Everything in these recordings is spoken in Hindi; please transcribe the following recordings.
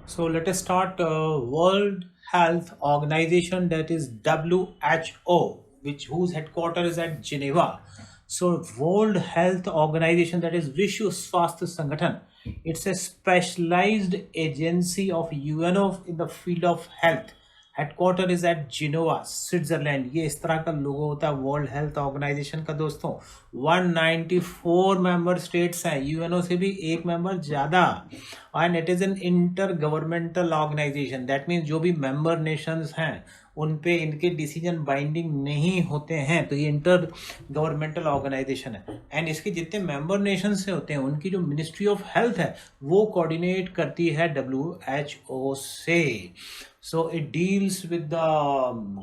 So let us start. World Health Organization, that is WHO, which whose headquarters is at Geneva. So World Health Organization, that is Vishwa Swasthya Sangathan. It's a specialized agency of UNO in the field of health. Headquarter is at Geneva Switzerland. ये इस तरह का लोगो होता है वर्ल्ड हेल्थ ऑर्गेनाइजेशन का दोस्तों। 194 मेंबर स्टेट्स हैं, यूएनओ से भी एक मेंबर ज्यादा। And it is an inter governmental organisation, that means जो भी मेंबर नेशंस हैं उन पे इनके डिसीजन बाइंडिंग नहीं होते हैं, तो ये इंटर गवर्नमेंटल ऑर्गेनाइजेशन है। एंड इसके जितने मेंबर नेशन से होते हैं उनकी जो मिनिस्ट्री ऑफ हेल्थ है वो कोऑर्डिनेट करती है WHO से। So it deals with the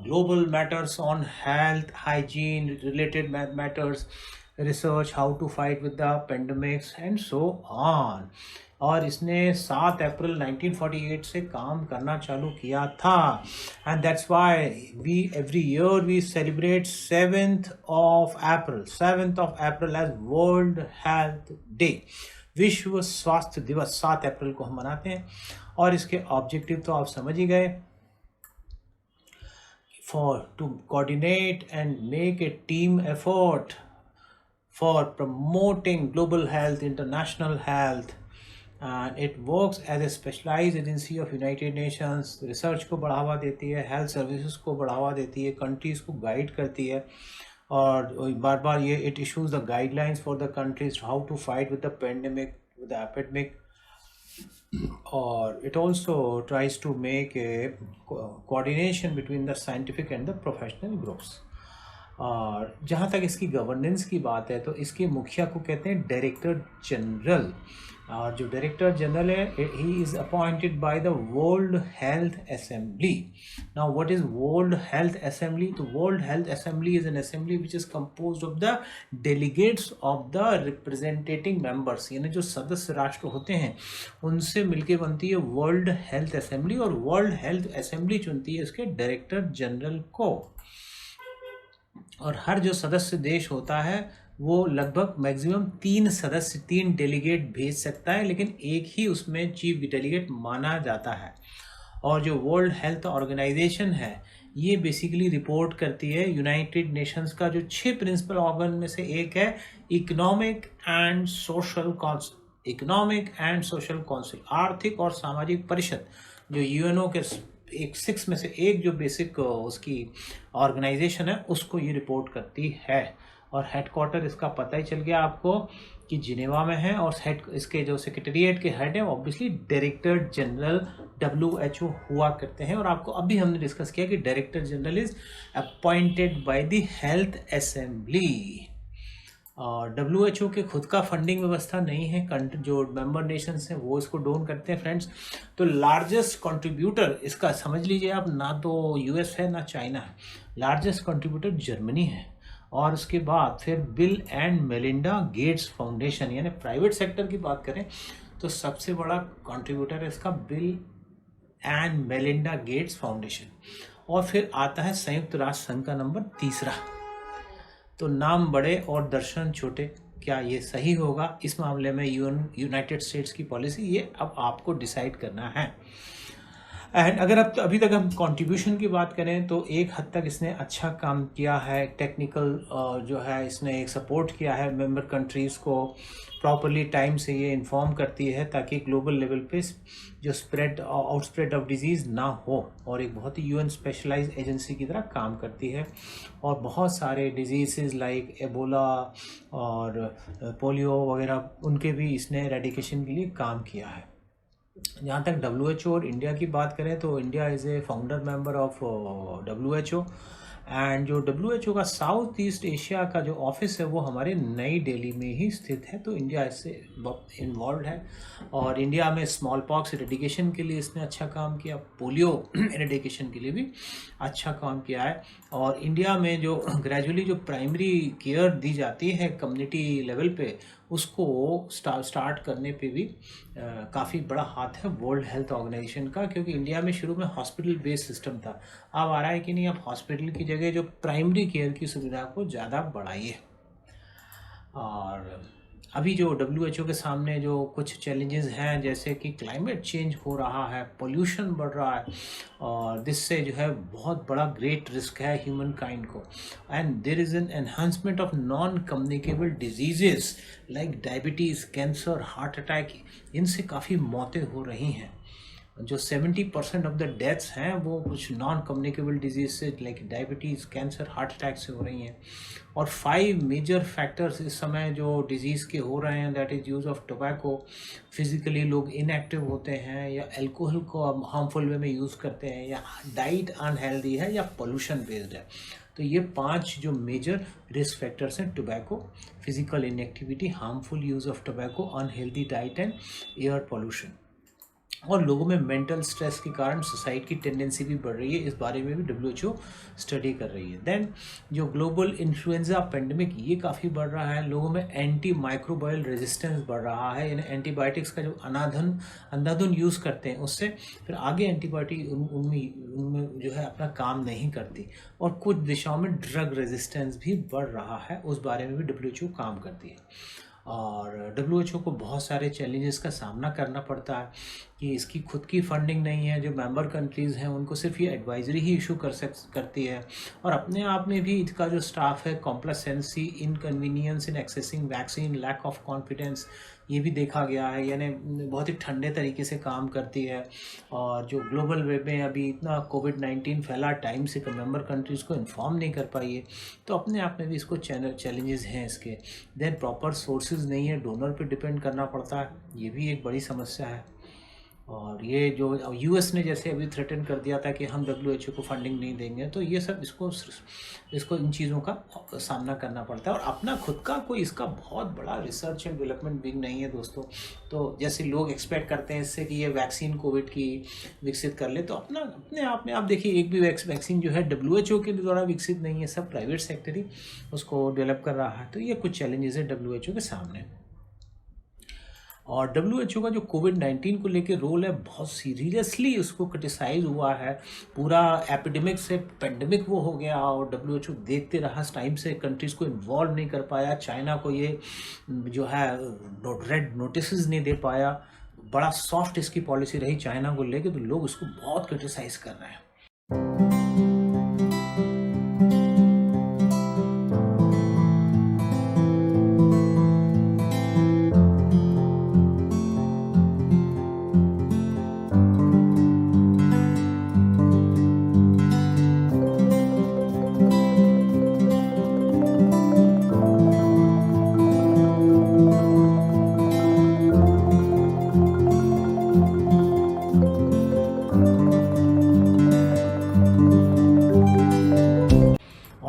global matters on health, hygiene, related matters, research, how to fight with the pandemics and so on. और इसने 7 अप्रैल 1948 से काम करना चालू किया था। And that's why we every year we celebrate 7th of April as world health day. विश्व स्वास्थ्य दिवस 7 अप्रैल को हम मनाते हैं। और इसके ऑब्जेक्टिव तो आप समझ ही गए, to coordinate and make a team effort for promoting global health, international health. It works as a specialized agency of United Nations. Research को बढ़ावा देती है, हेल्थ सर्विसेज को बढ़ावा देती है, कंट्रीज को गाइड करती है। और बार बार ये it issues the guidelines for the countries how to fight with the pandemic, with the epidemic. और it also tries to make a coordination between the scientific and the professional groups. और जहाँ तक इसकी गवर्नेंस की बात है तो इसके मुखिया को कहते हैं डायरेक्टर जनरल। और जो डायरेक्टर जनरल है he is appointed by the world health assembly. Now what is world health assembly? तो world health assembly is an assembly which is composed of the delegates of the representing members, यानी जो सदस्य राष्ट्र होते हैं उनसे मिलकर बनती है वर्ल्ड हेल्थ असेंबली। और वर्ल्ड हेल्थ असेंबली चुनती है इसके डायरेक्टर जनरल को। और हर जो सदस्य देश होता है वो लगभग मैक्सिमम 3 डेलीगेट भेज सकता है, लेकिन एक ही उसमें चीफ डेलीगेट माना जाता है। और जो वर्ल्ड हेल्थ ऑर्गेनाइजेशन है ये बेसिकली रिपोर्ट करती है यूनाइटेड नेशंस का जो 6 प्रिंसिपल ऑर्गन में से एक है इकोनॉमिक एंड सोशल काउंसिल, आर्थिक और सामाजिक परिषद, जो यूएनओ के एक 6 में से एक जो बेसिक उसकी ऑर्गेनाइजेशन है उसको ये रिपोर्ट करती है। और हेडक्वार्टर इसका पता ही चल गया आपको कि जिनेवा में है। और इसके जो सेक्रेटेरिएट के हेड है ऑब्वियसली डायरेक्टर जनरल WHO हुआ करते हैं। और आपको अभी हमने डिस्कस किया कि director general is appointed by the health assembly. और WHO के खुद का फंडिंग व्यवस्था नहीं है, जो मेंबर नेशंस हैं वो इसको डोन करते हैं फ्रेंड्स। तो लार्जेस्ट कंट्रीब्यूटर इसका समझ लीजिए आप, ना तो यूएस है ना चाइना है, लार्जेस्ट कंट्रीब्यूटर जर्मनी है। और उसके बाद फिर bill and Melinda Gates foundation, यानी प्राइवेट सेक्टर की बात करें तो सबसे बड़ा कंट्रीब्यूटर है इसका bill and Melinda Gates foundation. और फिर आता है संयुक्त राष्ट्र संघ का नंबर 3। तो नाम बड़े और दर्शन छोटे, क्या ये सही होगा? इस मामले में यूनाइटेड स्टेट्स की पॉलिसी ये अब आपको डिसाइड करना है। एंड अगर अब अभी तक हम कंट्रीब्यूशन की बात करें तो एक हद तक इसने अच्छा काम किया है। टेक्निकल जो है इसने एक सपोर्ट किया है मेंबर कंट्रीज़ को, प्रॉपरली टाइम से ये इन्फॉर्म करती है ताकि ग्लोबल लेवल पे जो आउटस्प्रेड ऑफ डिजीज़ ना हो। और एक बहुत ही यूएन स्पेशलाइज्ड एजेंसी की तरह काम करती है। और बहुत सारे डिजीज़ लाइक एबोला और पोलियो वगैरह उनके भी इसने एरेडिकेशन के लिए काम किया है। जहाँ तक WHO और इंडिया की बात करें तो India is a founder member of WHO। And जो WHO का साउथ ईस्ट एशिया का जो ऑफिस है वो हमारे नई दिल्ली में ही स्थित है। तो इंडिया इससे इन्वॉल्व है। और इंडिया में स्मॉल पॉक्स एरेडिकेशन के लिए इसने अच्छा काम किया, पोलियो एरेडिकेशन के लिए भी अच्छा काम किया है। और इंडिया में जो ग्रेजुअली जो प्राइमरी केयर दी जाती है कम्युनिटी लेवल पे, उसको स्टार्ट करने पे भी काफ़ी बड़ा हाथ है वर्ल्ड हेल्थ ऑर्गेनाइजेशन का। क्योंकि इंडिया में शुरू में हॉस्पिटल बेस्ड सिस्टम था, अब आ रहा है कि नहीं अब हॉस्पिटल की जगह जो प्राइमरी केयर की सुविधा को ज़्यादा बढ़ाइए। और अभी जो WHO के सामने जो कुछ चैलेंजेस हैं, जैसे कि क्लाइमेट चेंज हो रहा है, पोल्यूशन बढ़ रहा है, और जिससे जो है बहुत बड़ा ग्रेट रिस्क है ह्यूमन काइंड को। And there is an enhancement of non communicable diseases like diabetes, cancer, heart attack, इनसे काफ़ी मौतें हो रही हैं। जो 70% ऑफ द डेथ्स हैं वो कुछ नॉन कम्युनिकेबल डिजीज से, like diabetes, cancer, heart attack से हो रही हैं। और 5 मेजर फैक्टर्स इस समय जो डिजीज़ के हो रहे हैं, that is use of tobacco, physically लोग इनएक्टिव होते हैं, या अल्कोहल को हार्मफुल वे में यूज़ करते हैं, या डाइट अनहेल्दी है, या पोल्यूशन बेस्ड है। तो ये 5 जो मेजर रिस्क फैक्टर्स हैं: tobacco, physical inactivity, harmful use of tobacco, unhealthy diet and air pollution. और लोगों में मेंटल स्ट्रेस के कारण सुसाइड की टेंडेंसी भी बढ़ रही है। इस बारे में भी WHO स्टडी कर रही है। देन जो ग्लोबल इन्फ्लुएंजा पेंडेमिक, ये काफ़ी बढ़ रहा है। लोगों में एंटी माइक्रोबायल रेजिस्टेंस बढ़ रहा है, यानी एंटीबायोटिक्स का जो अंधाधुन यूज़ करते हैं, उससे फिर आगे एंटीबायोटिक उनमें जो है अपना काम नहीं करती। और कुछ दिशाओं में ड्रग रेजिस्टेंस भी बढ़ रहा है, उस बारे में भी WHO काम करती है। और WHO को बहुत सारे चैलेंजेस का सामना करना पड़ता है कि इसकी खुद की फंडिंग नहीं है। जो मेंबर कंट्रीज़ हैं उनको सिर्फ ये एडवाइजरी ही इशू करती है, और अपने आप में भी इसका जो स्टाफ है, complacency, inconvenience in accessing vaccine, lack of confidence, ये भी देखा गया है, यानी बहुत ही ठंडे तरीके से काम करती है। और जो ग्लोबल वेब में अभी इतना कोविड-19 फैला, टाइम से मेंबर कंट्रीज़ को इन्फॉर्म नहीं कर पाई है, तो अपने आप में भी इसको चैलेंजेस हैं इसके। देन प्रॉपर सोर्सेज नहीं है, डोनर पे डिपेंड करना पड़ता है, ये भी एक बड़ी समस्या है। और ये जो US ने जैसे अभी थ्रेटन कर दिया था कि हम WHO को फंडिंग नहीं देंगे, तो ये सब इसको इन चीज़ों का सामना करना पड़ता है। और अपना खुद का कोई इसका बहुत बड़ा रिसर्च एंड डेवलपमेंट विंग नहीं है दोस्तों। तो जैसे लोग एक्सपेक्ट करते हैं इससे कि ये वैक्सीन कोविड की विकसित कर ले, तो अपने आप में आप देखिए, एक भी वैक्सीन जो है WHO के द्वारा विकसित नहीं है, सब प्राइवेट सेक्टर ही उसको डेवलप कर रहा है। तो ये कुछ चैलेंजेस है WHO के सामने। और WHO का जो कोविड-19 को लेकर रोल है, बहुत सीरियसली उसको क्रिटिसाइज हुआ है। पूरा एपिडेमिक से पेंडेमिक वो हो गया, और WHO देखते रहा, टाइम से कंट्रीज़ को इन्वॉल्व नहीं कर पाया, चाइना को ये जो है रेड नोटिस नहीं दे पाया। बड़ा सॉफ्ट इसकी पॉलिसी रही चाइना को लेकर, तो लोग उसको बहुत क्रिटिसाइज कर रहे हैं।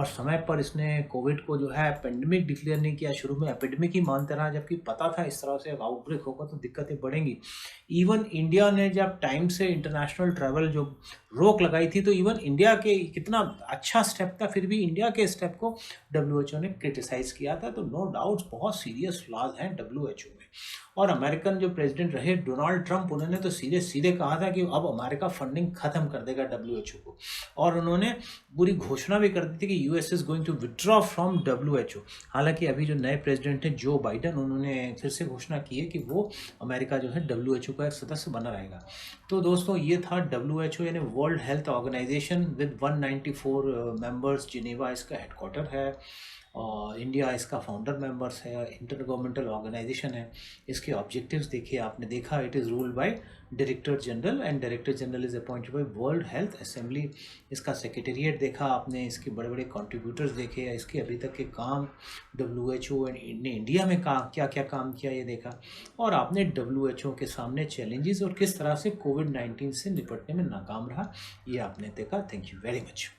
समय पर इसने कोविड को जो है पेंडेमिक डिक्लेयर नहीं किया, शुरू में एपिडेमिक ही मानते रहा, जबकि पता था इस तरह से आउटब्रेक होगा तो दिक्कतें बढ़ेंगी। इवन इंडिया ने जब टाइम से इंटरनेशनल ट्रैवल जो रोक लगाई थी, तो इवन इंडिया के कितना अच्छा स्टेप था, फिर भी इंडिया के स्टेप को WHO ने क्रिटिसाइज किया था। तो नो डाउट बहुत सीरियस फ्लॉज हैं WHO में। और अमेरिकन जो प्रेसिडेंट रहे डोनाल्ड ट्रंप, उन्होंने तो सीधे कहा था कि अब अमेरिका फंडिंग खत्म कर देगा WHO को, और उन्होंने पूरी घोषणा भी कर दी थी कि US is going to withdraw from WHO। हालांकि अभी जो नए प्रेसिडेंट हैं जो बाइडन, उन्होंने फिर से घोषणा की है कि वो अमेरिका जो है WHO का एक सदस्य बना रहेगा। तो दोस्तों ये था WHO यानी world health organisation with 194 members, Geneva इसका हेडक्वार्टर है, और इंडिया इसका फाउंडर मेंबर्स है, इंटर गवर्नमेंटल ऑर्गेनाइजेशन है। इसके ऑब्जेक्टिव्स देखिए, आपने देखा, it is ruled by director general, and director general is appointed by world health assembly. इसका सेक्रेटेरिएट देखा आपने, इसके बड़े बड़े कंट्रीब्यूटर्स देखे, इसके अभी तक के काम, WHO ने इंडिया में क्या क्या काम किया ये देखा, और आपने WHO के सामने चैलेंजेस और किस तरह से कोविड-19 से निपटने में नाकाम रहा, ये आपने देखा। Thank you very much.